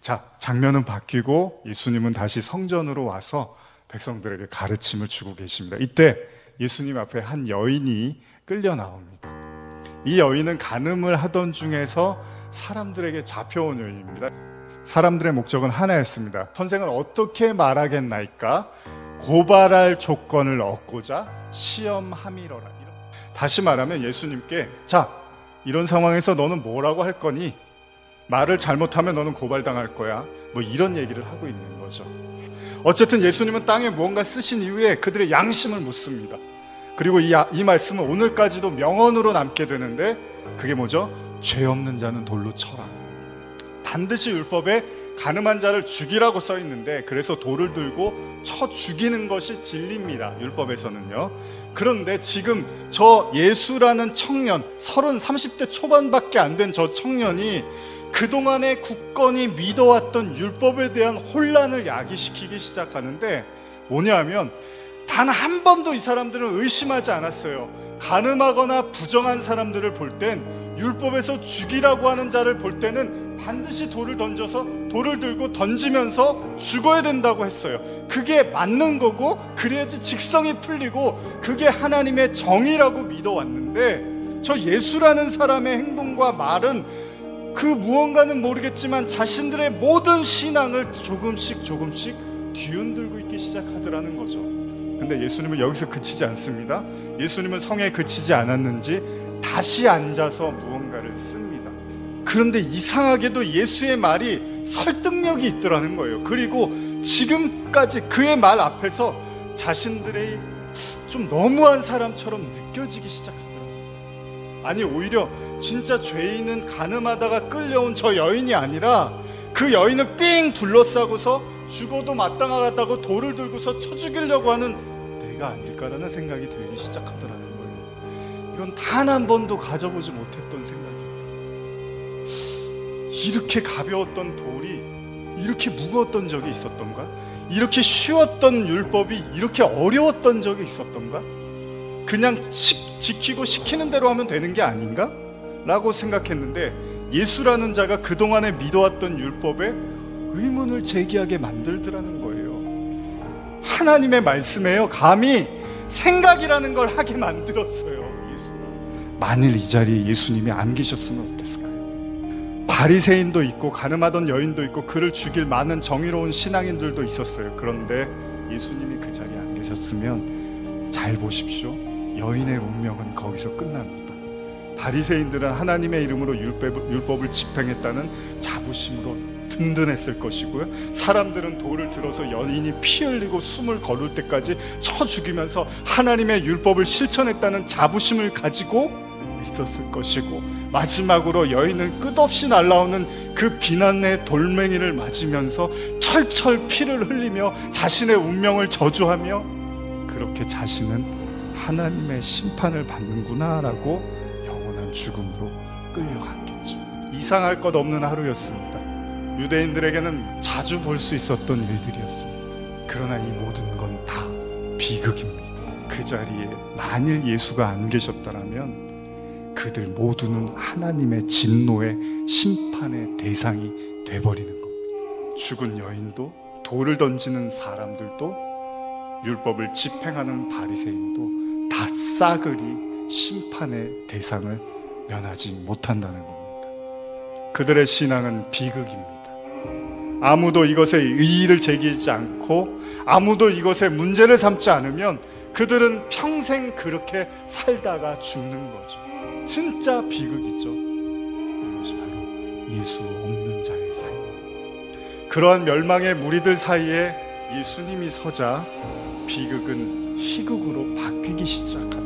자, 장면은 바뀌고 예수님은 다시 성전으로 와서 백성들에게 가르침을 주고 계십니다. 이때 예수님 앞에 한 여인이 끌려 나옵니다. 이 여인은 간음을 하던 중에서 사람들에게 잡혀온 여인입니다. 사람들의 목적은 하나였습니다. 선생은 어떻게 말하겠나이까? 고발할 조건을 얻고자 시험함이로라. 다시 말하면 예수님께, 자, 이런 상황에서 너는 뭐라고 할 거니? 말을 잘못하면 너는 고발당할 거야. 뭐 이런 얘기를 하고 있는 거죠. 어쨌든 예수님은 땅에 무언가 쓰신 이후에 그들의 양심을 묻습니다. 그리고 이 말씀은 오늘까지도 명언으로 남게 되는데, 그게 뭐죠? 죄 없는 자는 돌로 쳐라. 반드시 율법에 간음한 자를 죽이라고 써 있는데, 그래서 돌을 들고 쳐 죽이는 것이 진리입니다. 율법에서는요. 그런데 지금 저 예수라는 청년, 30대 초반밖에 안 된 저 청년이 그동안에 굳건히 믿어왔던 율법에 대한 혼란을 야기시키기 시작하는데, 뭐냐면 단 한 번도 이 사람들은 의심하지 않았어요. 간음하거나 부정한 사람들을 볼 땐, 율법에서 죽이라고 하는 자를 볼 때는 반드시 돌을 들고 던지면서 죽어야 된다고 했어요. 그게 맞는 거고, 그래야지 직성이 풀리고, 그게 하나님의 정의라고 믿어왔는데, 저 예수라는 사람의 행동과 말은 그 무언가는 모르겠지만 자신들의 모든 신앙을 조금씩 뒤흔들고 있기 시작하더라는 거죠. 근데 예수님은 여기서 그치지 않습니다. 예수님은 성에 그치지 않았는지 다시 앉아서 무언가를 씁니다. 그런데 이상하게도 예수의 말이 설득력이 있더라는 거예요. 그리고 지금까지 그의 말 앞에서 자신들의 좀 너무한 사람처럼 느껴지기 시작하더라고요. 아니, 오히려 진짜 죄인은 간음하다가 끌려온 저 여인이 아니라, 그 여인을 삥 둘러싸고서 죽어도 마땅하다고 돌을 들고서 쳐 죽이려고 하는 내가 아닐까라는 생각이 들기 시작하더라는 거예요. 이건 단 한 번도 가져보지 못했던 생각이었다. 이렇게 가벼웠던 돌이 이렇게 무거웠던 적이 있었던가? 이렇게 쉬웠던 율법이 이렇게 어려웠던 적이 있었던가? 그냥 지키고 시키는 대로 하면 되는 게 아닌가? 라고 생각했는데, 예수라는 자가 그동안에 믿어왔던 율법에 의문을 제기하게 만들더라는 거예요. 하나님의 말씀에요, 감히 생각이라는 걸 하게 만들었어요. 예수가. 만일 이 자리에 예수님이 안 계셨으면 어땠을까요? 바리새인도 있고 간음하던 여인도 있고 그를 죽일 많은 정의로운 신앙인들도 있었어요. 그런데 예수님이 그 자리에 안 계셨으면, 잘 보십시오, 여인의 운명은 거기서 끝납니다. 바리새인들은 하나님의 이름으로 율법을 집행했다는 자부심으로 든든했을 것이고요, 사람들은 돌을 들어서 여인이 피 흘리고 숨을 거둘 때까지 쳐 죽이면서 하나님의 율법을 실천했다는 자부심을 가지고 있었을 것이고, 마지막으로 여인은 끝없이 날아오는 그 비난의 돌멩이를 맞으면서 철철 피를 흘리며 자신의 운명을 저주하며, 그렇게 자신은 하나님의 심판을 받는구나 라고 영원한 죽음으로 끌려갔겠죠. 이상할 것 없는 하루였습니다. 유대인들에게는 자주 볼 수 있었던 일들이었습니다. 그러나 이 모든 건 다 비극입니다. 그 자리에 만일 예수가 안 계셨다면 그들 모두는 하나님의 진노의 심판의 대상이 돼버리는 겁니다. 죽은 여인도, 돌을 던지는 사람들도, 율법을 집행하는 바리새인도 다 싸그리 심판의 대상을 면하지 못한다는 겁니다. 그들의 신앙은 비극입니다. 아무도 이것에 의의를 제기하지 않고 아무도 이것에 문제를 삼지 않으면 그들은 평생 그렇게 살다가 죽는 거죠. 진짜 비극이죠. 이것이 바로 예수 없는 자의 삶입니다. 그러한 멸망의 무리들 사이에 예수님이 서자 비극은 희극으로 바뀌기 시작합니다.